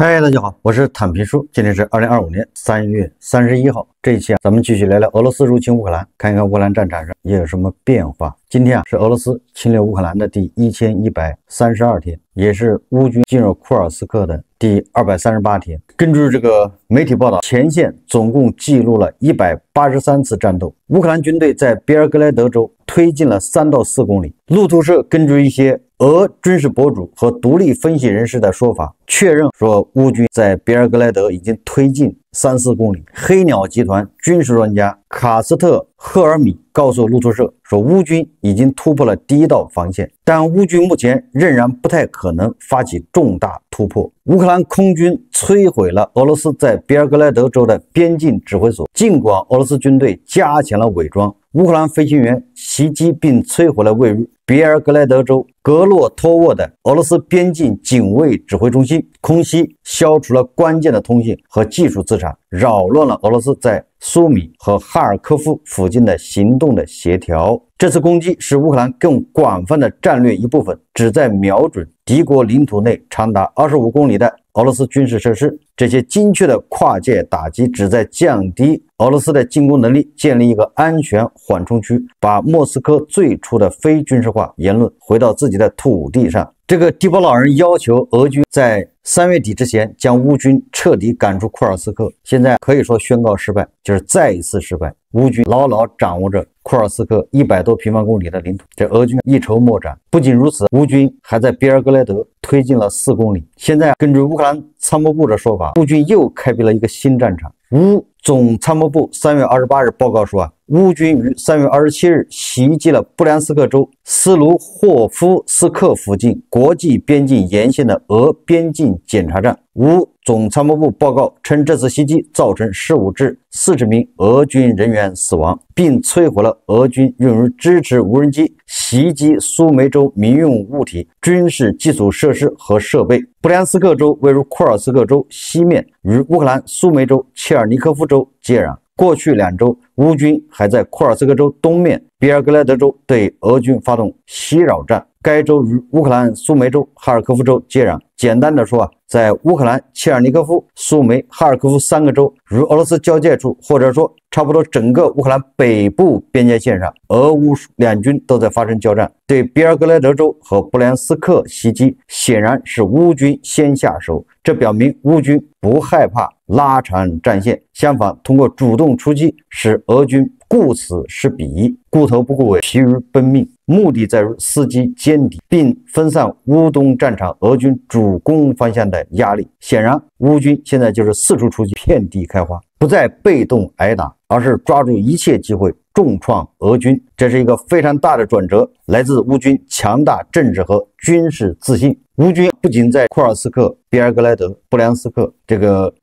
嗨，大家好，我是坦平叔。今天是2025年3月31号。这一期咱们继续聊聊俄罗斯入侵乌克兰，看一看乌克兰战场上也有什么变化。今天是俄罗斯侵略乌克兰的第1132天，也是乌军进入库尔斯克的第238天。根据这个媒体报道，前线总共记录了183次战斗。乌克兰军队在别尔格莱德州推进了3到4公里。路透社根据一些俄军事博主和独立分析人士的说法，确认说乌军在别尔格莱德已经推进3-4公里。黑鸟集团军事专家卡斯特·赫尔米告诉路透社说，乌军已经突破了第一道防线，但乌军目前仍然不太可能发起重大突破。乌克兰空军摧毁了俄罗斯在别尔格莱德州的边境指挥所，尽管俄罗斯军队加强了伪装，乌克兰飞行员袭击并摧毁了位于别尔格莱德州格洛托沃的俄罗斯边境警卫指挥中心，空袭消除了关键的通信和技术资产，扰乱了俄罗斯在苏米和哈尔科夫附近的行动的协调。这次攻击是乌克兰更广泛的战略一部分，旨在瞄准敌国领土内长达25公里的俄罗斯军事设施。这些精确的跨界打击旨在降低俄罗斯的进攻能力，建立一个安全缓冲区，把莫斯科最初的非军事化言论回到自己的土地上。这个迪波老人要求俄军在3月底之前将乌军彻底赶出库尔斯克，现在可以说宣告失败，就是再一次失败。乌军牢牢掌握着库尔斯克100多平方公里的领土，这俄军一筹莫展。不仅如此，乌军还在别尔格莱德推进了4公里。现在根据乌克兰参谋部的说法，乌军又开辟了一个新战场。乌总参谋部3月28日报告说，乌军于3月27日袭击了布良斯克州斯卢霍夫斯克附近国际边境沿线的俄边境检查站。乌总参谋部报告称，这次袭击造成15至40名俄军人员死亡，并摧毁了俄军用于支持无人机袭击苏梅州民用物体、军事基础设施和设备。布良斯克州位于库尔斯克州西面，与乌克兰苏梅州、切尔尼科夫州接壤。过去2周，乌军还在库尔斯克州东面别尔格莱德州对俄军发动袭扰战。该州与乌克兰苏梅州、哈尔科夫州接壤。简单的说，在乌克兰切尔尼科夫、苏梅、哈尔科夫3个州与俄罗斯交界处，或者说差不多整个乌克兰北部边界线上，俄乌两军都在发生交战。对别尔格莱德州和布良斯克袭击，显然是乌军先下手，这表明乌军不害怕拉长战线，相反，通过主动出击，使俄军顾此失彼，顾头不顾尾，疲于奔命，目的在于伺机歼敌，并分散乌东战场俄军主攻方向的压力。显然，乌军现在就是四处出击，遍地开花，不再被动挨打，而是抓住一切机会重创俄军。这是一个非常大的转折，来自乌军强大政治和军事自信。乌军不仅在库尔斯克、别尔格莱德、布良斯克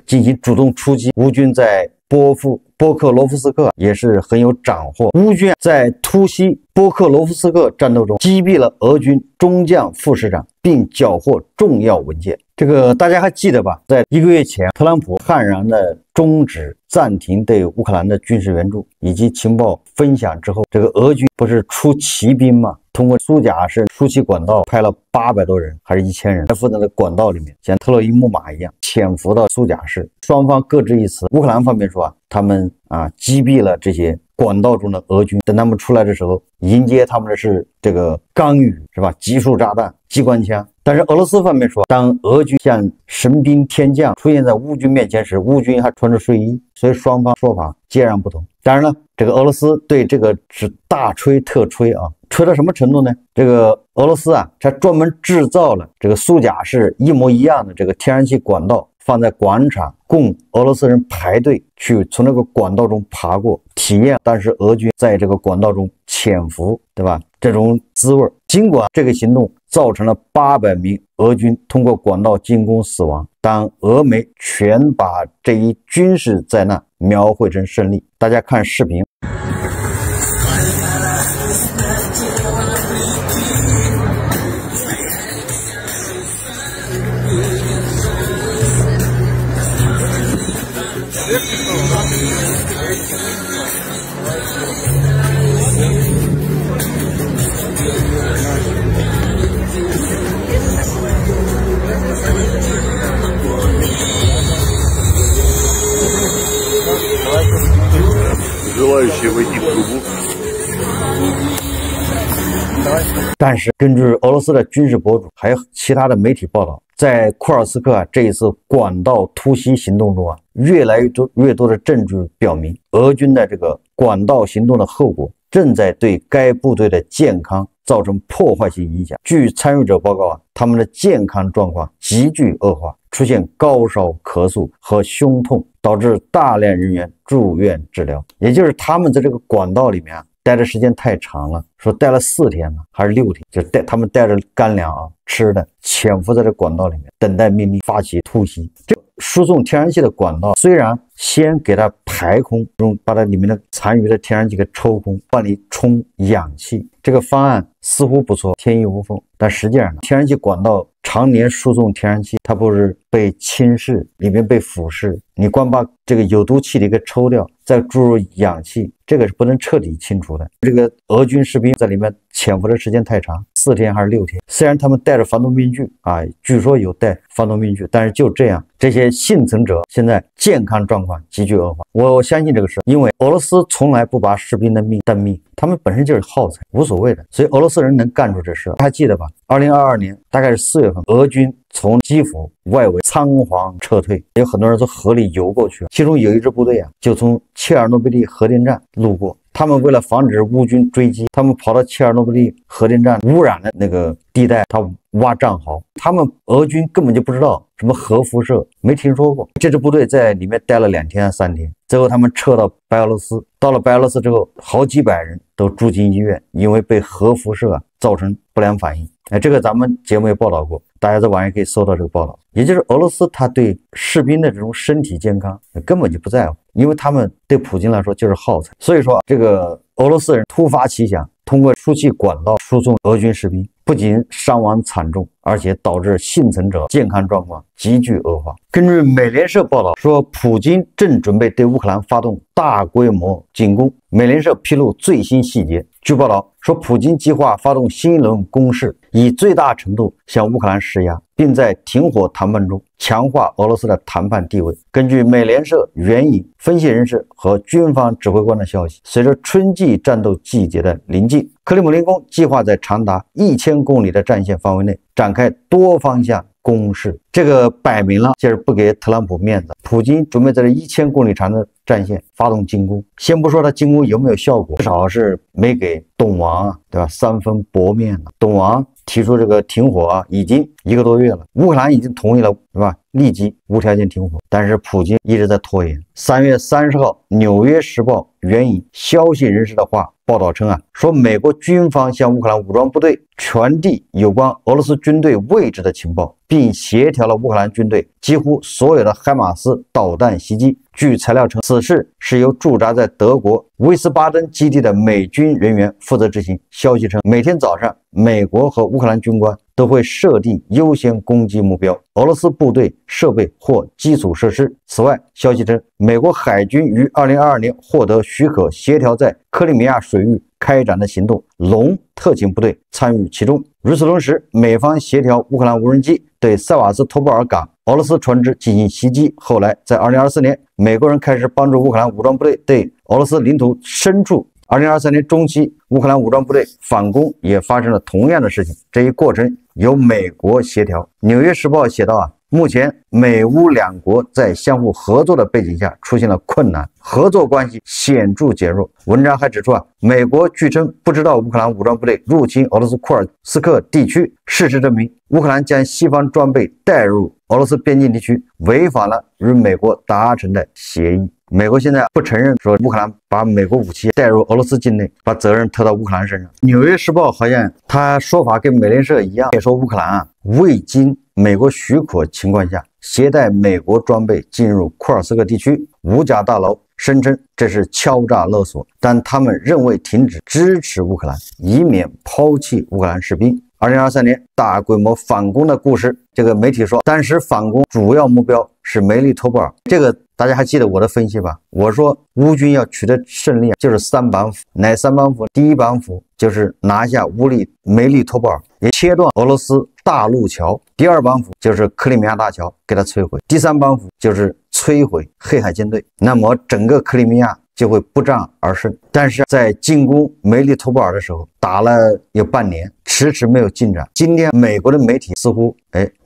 进行主动出击，乌军在波克罗夫斯克也是很有斩获。乌军在突袭波克罗夫斯克战斗中击毙了俄军中将副师长，并缴获重要文件。大家还记得吧？在1个月前，特朗普悍然的终止暂停对乌克兰的军事援助以及情报分享之后，俄军不是出骑兵吗？通过苏贾士输气管道派了800多人还是1000人在附近的管道里面，像特洛伊木马一样潜伏到苏贾士。双方各执一词。乌克兰方面说他们击毙了这些管道中的俄军，等他们出来的时候，迎接他们的是钢雨，是吧？集束炸弹、机关枪。但是俄罗斯方面说，当俄军像神兵天将出现在乌军面前时，乌军还穿着睡衣，所以双方说法截然不同。当然了，俄罗斯对这个是大吹特吹吹到什么程度呢？俄罗斯才专门制造了苏贾士一模一样的天然气管道，放在广场供俄罗斯人排队去从管道中爬过，体验当时俄军在管道中潜伏，对吧？这种滋味。尽管这个行动造成了800名俄军通过管道进攻死亡，但俄媒全把这一军事灾难描绘成胜利。大家看视频。西为地图部。但是根据俄罗斯的军事博主还有其他的媒体报道，在库尔斯克这一次管道突袭行动中越来越多的证据表明，俄军的这个管道行动的后果正在对该部队的健康造成破坏性影响。据参与者报告他们的健康状况急剧恶化，出现高烧、咳嗽和胸痛，导致大量人员住院治疗。也就是他们在这个管道里面待的时间太长了，说待了4天呢，还是6天，就他们带着干粮吃的，潜伏在这管道里面，等待命令发起突袭。这输送天然气的管道虽然先给它排空，把它里面的残余的天然气给抽空，往里充氧气，这个方案似乎不错，天衣无缝。但实际上，天然气管道常年输送天然气，它不是被侵蚀，里面被腐蚀，你光把这个有毒气体给抽掉，再注入氧气，这个是不能彻底清除的。这个俄军士兵在里面潜伏的时间太长，4天还是6天，虽然他们戴着防毒面具据说有戴防毒面具，但是就这样，这些幸存者现在健康状况急剧恶化。我相信这个事，因为俄罗斯从来不把士兵的命当命，他们本身就是耗材，无所谓的，所以俄罗斯人能干出这事。还记得吧？2022年大概是4月份，俄军从基辅外围仓皇撤退，有很多人从河里游过去，其中有一支部队就从切尔诺贝利核电站路过。他们为了防止乌军追击，他们跑到切尔诺贝利核电站污染的那个地带，他挖战壕。他们俄军根本就不知道什么核辐射，没听说过。这支部队在里面待了2天3天，最后他们撤到白俄罗斯。到了白俄罗斯之后，好几百人都住进医院，因为被核辐射造成不良反应。这个咱们节目也报道过，大家在网上可以搜到这个报道。也就是俄罗斯他对士兵的这种身体健康根本就不在乎，因为他们对普京来说就是耗材。所以说这个俄罗斯人突发奇想，通过输气管道输送俄军士兵，不仅伤亡惨重，而且导致幸存者健康状况急剧恶化。根据美联社报道说，普京正准备对乌克兰发动大规模进攻。美联社披露最新细节，据报道说，普京计划发动新一轮攻势，以最大程度向乌克兰施压，并在停火谈判中强化俄罗斯的谈判地位。根据美联社援引分析人士和军方指挥官的消息，随着春季战斗季节的临近，克里姆林宫计划在长达1000公里的战线范围内展开多方向攻势。这个摆明了就是不给特朗普面子。普京准备在这1000公里长的战线发动进攻，先不说他进攻有没有效果，至少是没给董王对吧3分薄面子。董王提出这个停火已经1个多月了，乌克兰已经同意了对吧，立即无条件停火，但是普京一直在拖延。3月30号，《纽约时报》援引消息人士的话报道称说美国军方向乌克兰武装部队传递有关俄罗斯军队位置的情报，并协调了乌克兰军队几乎所有的海马斯导弹袭击。据材料称，此事是由驻扎在德国威斯巴登基地的美军人员负责执行。消息称，每天早上，美国和乌克兰军官都会设定优先攻击目标，俄罗斯部队设备或基础设施。此外，消息称，美国海军于2022年获得许可，协调在克里米亚水域开展的行动，龙特勤部队参与其中。与此同时，美方协调乌克兰无人机对塞瓦斯托波尔港俄罗斯船只进行袭击。后来，在2024年，美国人开始帮助乌克兰武装部队对俄罗斯领土深处。2023年中期，乌克兰武装部队反攻也发生了同样的事情，这一过程由美国协调。《纽约时报》写道目前美乌两国在相互合作的背景下出现了困难，合作关系显著减弱。文章还指出美国据称不知道乌克兰武装部队入侵俄罗斯库尔斯克地区，事实证明乌克兰将西方装备带入俄罗斯边境地区，违反了与美国达成的协议。美国现在不承认说乌克兰把美国武器带入俄罗斯境内，把责任推到乌克兰身上。《纽约时报》好像他说法跟美联社一样，也说乌克兰未经美国许可情况下携带美国装备进入库尔斯克地区，无假大楼，声称这是敲诈勒索，但他们仍未停止支持乌克兰，以免抛弃乌克兰士兵。2023年大规模反攻的故事，这个媒体说，当时反攻主要目标是梅利托波尔。这个大家还记得我的分析吧？我说乌军要取得胜利就是3板斧，哪3板斧？第一板斧就是拿下梅利托波尔，也切断俄罗斯大陆桥；第二板斧就是克里米亚大桥，给它摧毁；第3板斧就是摧毁黑海舰队。那么整个克里米亚就会不战而胜。但是在进攻梅利托波尔的时候，打了有半年，迟迟没有进展。今天美国的媒体似乎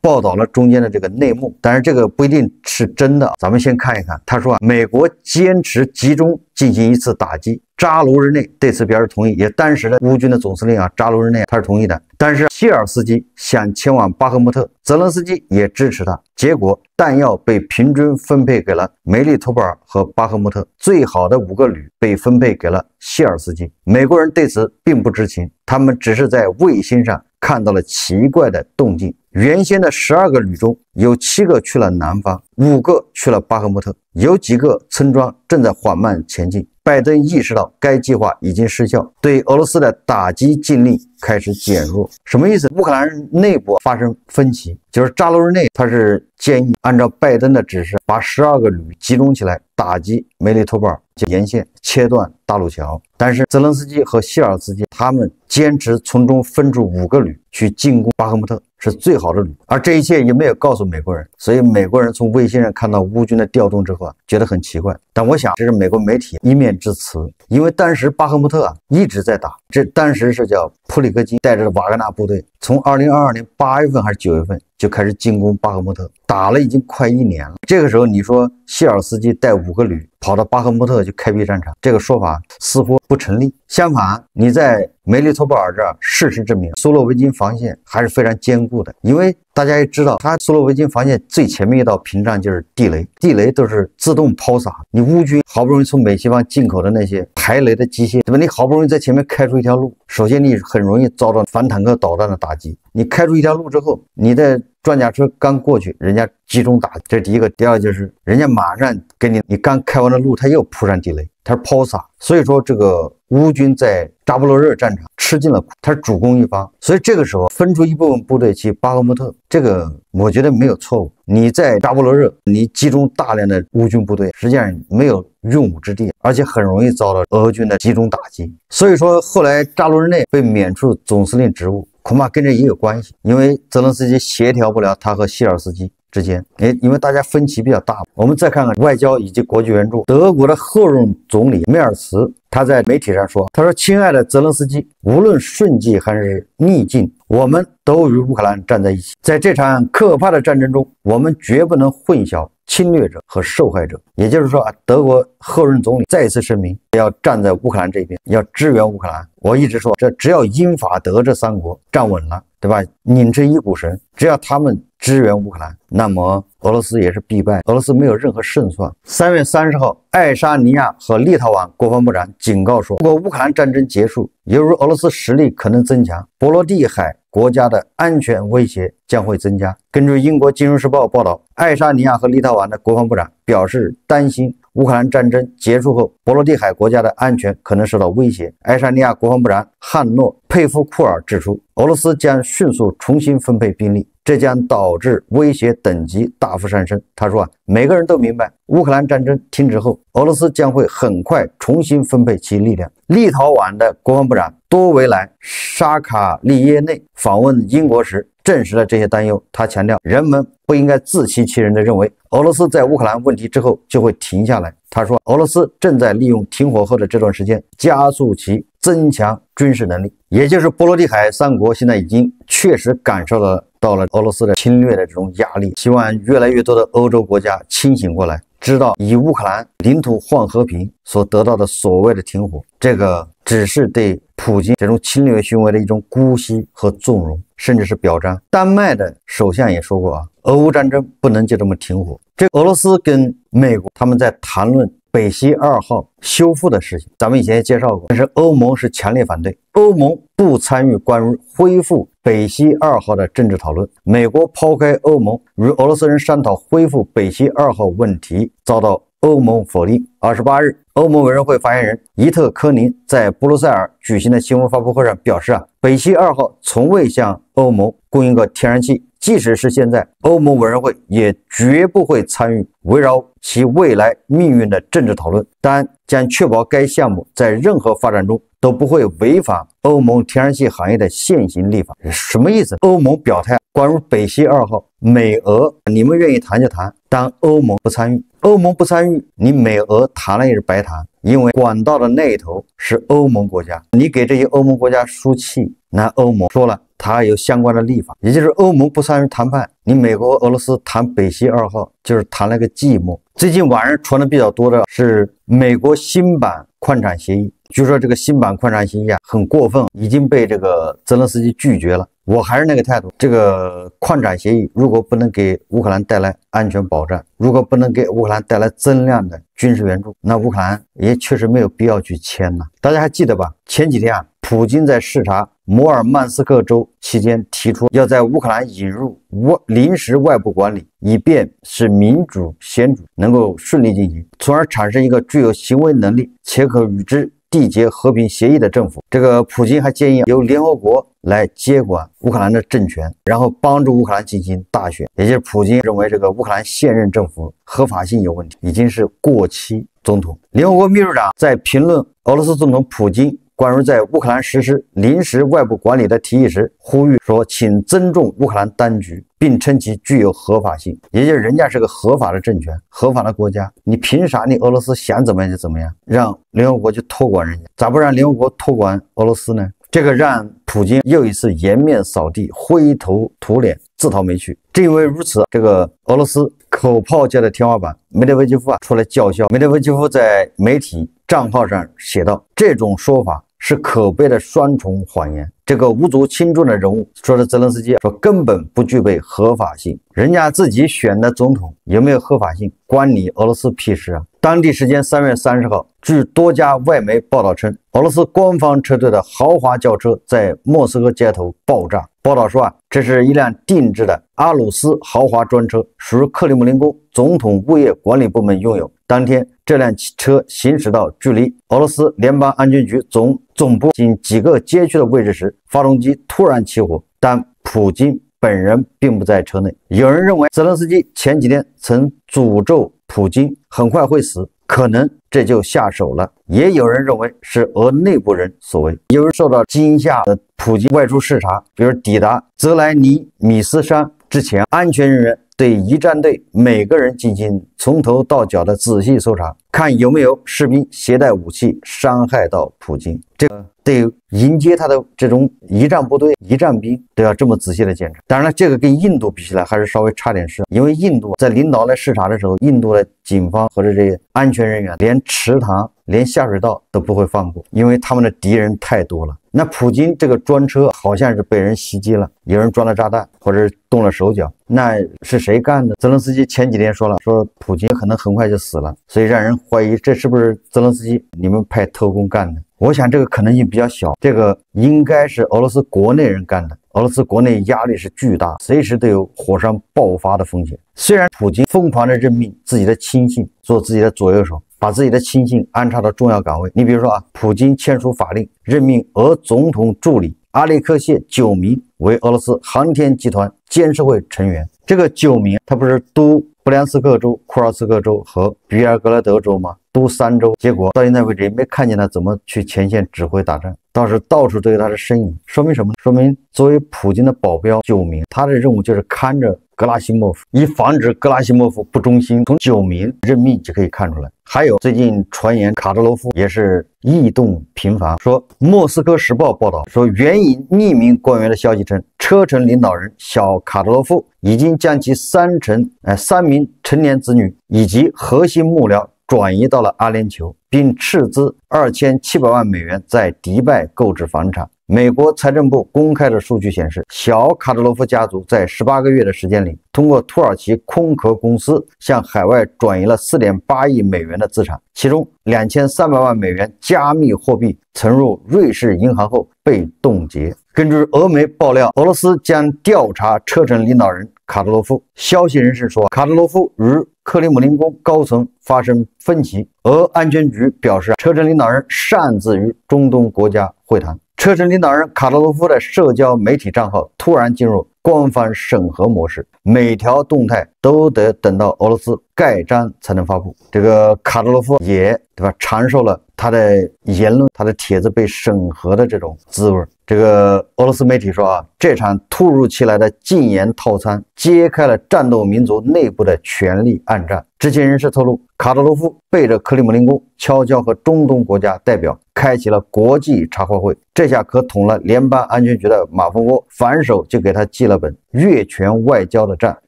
报道了中间的这个内幕，但是这个不一定是真的。咱们先看一看，他说美国坚持集中进行一次打击。扎卢日内对此表示同意，也当时的乌军的总司令扎卢日内他是同意的。但是谢尔斯基想前往巴赫穆特，泽连斯基也支持他，结果弹药被平均分配给了梅利托波尔和巴赫穆特，最好的5个旅被分配给了谢尔斯基。美国人对此并不知情，他们只是在卫星上看到了奇怪的动静。原先的12个旅中有7个去了南方，5个去了巴赫穆特，有几个村庄正在缓慢前进。拜登意识到该计划已经失效，对俄罗斯的打击禁令开始减弱。什么意思？乌克兰内部发生分歧，就是扎卢日内他是建议按照拜登的指示，把12个旅集中起来打击梅利托波尔沿线，切断大陆桥。但是泽连斯基和谢尔斯基他们坚持从中分出5个旅去进攻巴赫穆特，是最好的旅。而这一切也没有告诉美国人，所以美国人从卫星上看到乌军的调动之后觉得很奇怪。但我想这是美国媒体一面之词，因为当时巴赫穆特一直在打，这当时是叫普里戈金带着瓦格纳部队，从2022年8月份还是9月份就开始进攻巴赫穆特，打了已经快1年了。这个时候你说谢尔斯基带5个旅跑到巴赫穆特去开辟战场，这个说法似乎不成立。相反，你在梅利托波尔这儿，事实证明苏洛维金防线还是非常坚固的，因为大家也知道，他苏洛维金防线最前面一道屏障就是地雷，地雷都是自动抛洒。你乌军好不容易从美西方进口的那些排雷的机械，对吧？你好不容易在前面开出一条路，首先你很容易遭到反坦克导弹的打击。你开出一条路之后，你的装甲车刚过去，人家集中打，这是第一个。第二就是人家马上给你刚开完的路，他又铺上地雷，他是抛洒。所以说这个乌军在扎波罗热战场吃尽了苦，他是主攻一方。所以这个时候分出一部分部队去巴赫穆特，这个我觉得没有错误。你在扎波罗热你集中大量的乌军部队，实际上没有用武之地，而且很容易遭到俄军的集中打击。所以说后来扎卢日内被免除总司令职务，恐怕跟这也有关系，因为泽连斯基协调不了他和谢尔斯基之间，因为大家分歧比较大。我们再看看外交以及国际援助，德国的后任总理梅尔茨他在媒体上说，他说：“亲爱的泽连斯基，无论顺境还是逆境，我们都与乌克兰站在一起。在这场可怕的战争中，我们绝不能混淆侵略者和受害者。”也就是说德国后任总理再一次声明要站在乌克兰这边，要支援乌克兰。我一直说，这只要英法德这3国站稳了，对吧？拧成一股绳，只要他们支援乌克兰，那么俄罗斯也是必败，俄罗斯没有任何胜算。3月30号，爱沙尼亚和立陶宛国防部长警告说，如果乌克兰战争结束，犹如俄罗斯实力可能增强，波罗的海国家的安全威胁将会增加。根据英国金融时报报道，爱沙尼亚和立陶宛的国防部长表示担心乌克兰战争结束后，波罗的海国家的安全可能受到威胁。爱沙尼亚国防部长汉诺佩夫库尔指出，俄罗斯将迅速重新分配兵力，这将导致威胁等级大幅上升。他说每个人都明白，乌克兰战争停止后，俄罗斯将会很快重新分配其力量。立陶宛的国防部长多维莱沙卡利耶内访问英国时证实了这些担忧。他强调，人们不应该自欺欺人地认为俄罗斯在乌克兰问题之后就会停下来。他说，俄罗斯正在利用停火后的这段时间加速其增强军事能力。也就是波罗的海3国现在已经确实感受到了俄罗斯的侵略的这种压力，希望越来越多的欧洲国家清醒过来，知道以乌克兰领土换和平所得到的所谓的停火，这个只是对普京这种侵略行为的一种姑息和纵容，甚至是表彰。丹麦的首相也说过俄乌战争不能就这么停火。这俄罗斯跟美国他们在谈论北溪2号修复的事情，咱们以前也介绍过，但是欧盟是强烈反对，欧盟不参与关于恢复北溪2号的政治讨论。美国抛开欧盟与俄罗斯人商讨恢复北溪2号问题，遭到欧盟否定。28日，欧盟委员会发言人伊特科宁在布鲁塞尔举行的新闻发布会上表示北溪2号从未向欧盟供应过天然气，即使是现在，欧盟委员会也绝不会参与围绕其未来命运的政治讨论，但将确保该项目在任何发展中都不会违反欧盟天然气行业的现行立法。什么意思？欧盟表态关于北溪2号，美俄你们愿意谈就谈，但欧盟不参与。欧盟不参与，你美俄谈了也是白谈，因为管道的那一头是欧盟国家，你给这些欧盟国家输气，那欧盟说了，它有相关的立法，也就是欧盟不参与谈判，你美国俄罗斯谈北溪2号就是谈了个寂寞。最近晚上传的比较多的是美国新版矿产协议，据说这个新版矿产协议很过分，已经被这个泽连斯基拒绝了。我还是那个态度，这个矿产协议如果不能给乌克兰带来安全保障，如果不能给乌克兰带来增量的军事援助，那乌克兰也确实没有必要去签了。大家还记得吧？前几天普京在视察摩尔曼斯克州期间提出要在乌克兰引入临时外部管理，以便使民主选举能够顺利进行，从而产生一个具有行为能力且可与之缔结和平协议的政府。这个普京还建议由联合国来接管乌克兰的政权，然后帮助乌克兰进行大选。也就是普京认为这个乌克兰现任政府合法性有问题，已经是过期总统。联合国秘书长在评论俄罗斯总统普京关于在乌克兰实施临时外部管理的提议时，呼吁说请尊重乌克兰当局，并称其具有合法性，也就是人家是个合法的政权，合法的国家，你凭啥你俄罗斯想怎么样就怎么样，让联合国去托管人家？咋不让联合国托管俄罗斯呢？这个让普京又一次颜面扫地，灰头土脸，自讨没趣。正因为如此，这个俄罗斯口炮界的天花板梅德韦杰夫出来叫嚣。梅德韦杰夫在媒体账号上写道，这种说法是可悲的双重谎言。这个无足轻重的人物说的泽连斯基说根本不具备合法性，人家自己选的总统有没有合法性关你俄罗斯屁事啊。当地时间3月30号，据多家外媒报道称，俄罗斯官方车队的豪华轿车在莫斯科街头爆炸。报道说这是一辆定制的阿鲁斯豪华专车，属于克里姆林宫总统物业管理部门拥有。当天，这辆车行驶到距离俄罗斯联邦安全局总部仅几个街区的位置时，发动机突然起火，但普京本人并不在车内。有人认为泽连斯基前几天曾诅咒普京很快会死，可能这就下手了。也有人认为是俄内部人所为。有人受到惊吓的普京外出视察，比如抵达泽莱尼米斯山之前，安全人员对仪战队每个人进行从头到脚的仔细搜查，看有没有士兵携带武器伤害到普京。这个对迎接他的这种仪战部队、仪战兵都要这么仔细的检查。当然了，这个跟印度比起来还是稍微差点事，因为印度在领导来视察的时候，印度的警方和这些安全人员连池塘、连下水道都不会放过，因为他们的敌人太多了。那普京这个专车好像是被人袭击了，有人装了炸弹或者是动了手脚，那是谁干的？泽连斯基前几天说了，说普京可能很快就死了，所以让人怀疑这是不是泽连斯基你们派特工干的。我想这个可能性比较小，这个应该是俄罗斯国内人干的。俄罗斯国内压力是巨大，随时都有火山爆发的风险。虽然普京疯狂地任命自己的亲信做自己的左右手，把自己的亲信安插到重要岗位。你比如说普京签署法令，任命俄总统助理阿列克谢·久明为俄罗斯航天集团监事会成员。这个久明他不是督布良斯克州、库尔斯克州和比尔格勒德州吗？督3州，结果到现在为止也没看见他怎么去前线指挥打仗，倒是到处都有他的身影。说明什么？说明作为普京的保镖久明，他的任务就是看着格拉西莫夫，以防止格拉西莫夫不忠心。从久明任命就可以看出来。还有最近传言卡德罗夫也是异动频繁，说莫斯科时报报道说，援引匿名官员的消息称，车臣领导人小卡德罗夫已经将其3名成年子女以及核心幕僚转移到了阿联酋，并斥资2700万美元在迪拜购置房产。美国财政部公开的数据显示，小卡德罗夫家族在18个月的时间里，通过土耳其空壳公司向海外转移了4.8亿美元的资产，其中2300万美元加密货币存入瑞士银行后被冻结。根据俄媒爆料，俄罗斯将调查车臣领导人卡德罗夫。消息人士说，卡德罗夫与克里姆林宫高层发生分歧，俄安全局表示，车臣领导人擅自与中东国家会谈。车臣领导人卡特罗夫的社交媒体账号突然进入官方审核模式，每条动态都得等到俄罗斯盖章才能发布。这个卡特罗夫也尝受了他的言论、他的帖子被审核的这种滋味。这个俄罗斯媒体说这场突如其来的禁言套餐揭开了战斗民族内部的权力暗战。知情人士透露，卡特罗夫背着克里姆林宫，悄悄和中东国家代表开启了国际茶话会。这下可捅了联邦安全局的马蜂窝，反手就给他记了本越权外交的账。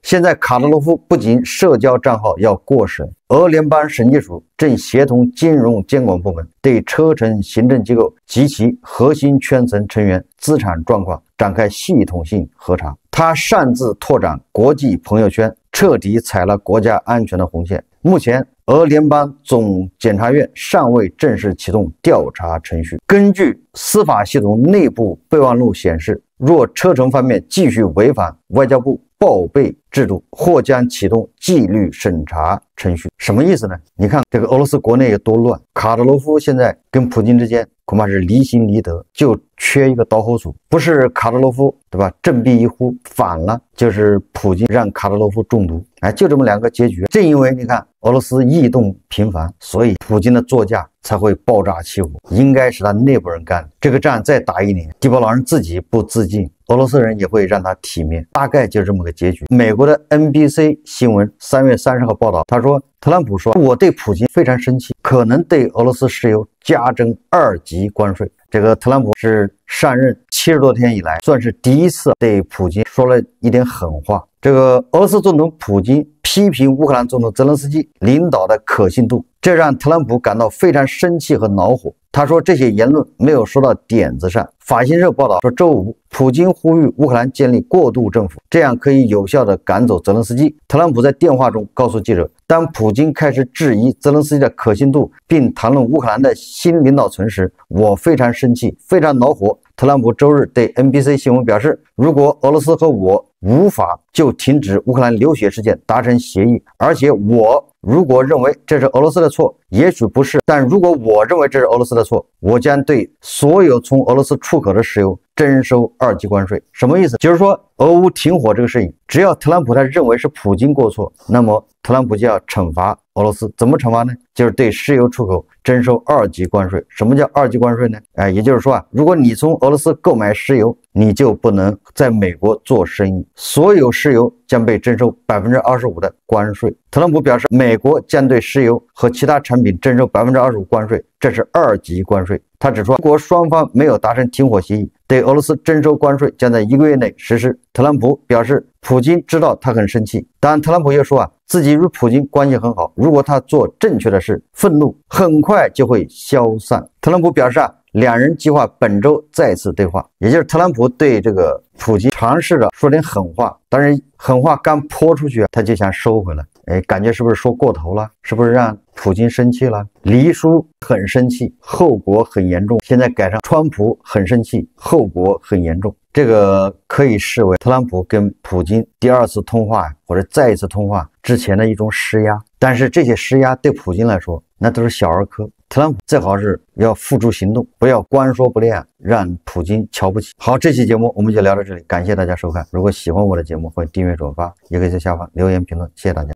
现在卡特罗夫不仅社交账号要过审，俄联邦审计署正协同金融监管部门对车臣行政机构及其核心圈层成员资产状况展开系统性核查。他擅自拓展国际朋友圈，彻底踩了国家安全的红线。目前，俄联邦总检察院尚未正式启动调查程序。根据司法系统内部备忘录显示，若车臣方面继续违反外交部报备制度，或将启动纪律审查程序。什么意思呢？你看这个俄罗斯国内有多乱。卡特罗夫现在跟普京之间恐怕是离心离德，就缺一个导火索。不是卡特罗夫振臂一呼反了，就是普京让卡特罗夫中毒。就这么两个结局。正因为你看俄罗斯异动频繁，所以普京的座驾才会爆炸起火，应该是他内部人干的。这个战再打1年，地包老人自己不自尽，俄罗斯人也会让他体面，大概就是这么个结局。美国的 NBC 新闻3月30号报道，他说特朗普说，我对普京非常生气，可能对俄罗斯石油加征2级关税。这个特朗普是上任70多天以来，算是第一次对普京说了一点狠话。这个俄罗斯总统普京批评乌克兰总统泽连斯基领导的可信度，这让特朗普感到非常生气和恼火。他说这些言论没有说到点子上。法新社报道说，周五普京呼吁乌克兰建立过渡政府，这样可以有效地赶走泽连斯基。特朗普在电话中告诉记者，当普京开始质疑泽连斯基的可信度，并谈论乌克兰的新领导层时，我非常生气，非常恼火。特朗普周日对 NBC 新闻表示，如果俄罗斯和我无法就停止乌克兰流血事件达成协议，而且我如果认为这是俄罗斯的错，也许不是，但如果我认为这是俄罗斯的错，我将对所有从俄罗斯出口的石油征收2级关税。什么意思？就是说俄乌停火这个事情，只要特朗普他认为是普京过错，那么特朗普就要惩罚俄罗斯。怎么惩罚呢？就是对石油出口征收2级关税。什么叫2级关税呢？也就是说如果你从俄罗斯购买石油，你就不能在美国做生意，所有石油将被征收25%的关税。特朗普表示，美国将对石油和其他产品征收25%关税，这是2级关税。他指出，如果双方没有达成停火协议，对俄罗斯征收关税将在1个月内实施。特朗普表示，普京知道他很生气，但特朗普又说自己与普京关系很好，如果他做正确的事，愤怒很快就会消散。特朗普表示两人计划本周再次对话，也就是特朗普对这个普京尝试着说点狠话，但是狠话刚泼出去他就想收回来。感觉是不是说过头了？是不是让普京生气了？黎叔很生气，后果很严重。现在改成川普很生气，后果很严重。这个可以视为特朗普跟普京第2次通话或者再一次通话之前的一种施压，但是这些施压对普京来说那都是小儿科。特朗普最好是要付诸行动，不要光说不练，让普京瞧不起。好，这期节目我们就聊到这里，感谢大家收看。如果喜欢我的节目，欢迎订阅转发，也可以在下方留言评论。谢谢大家。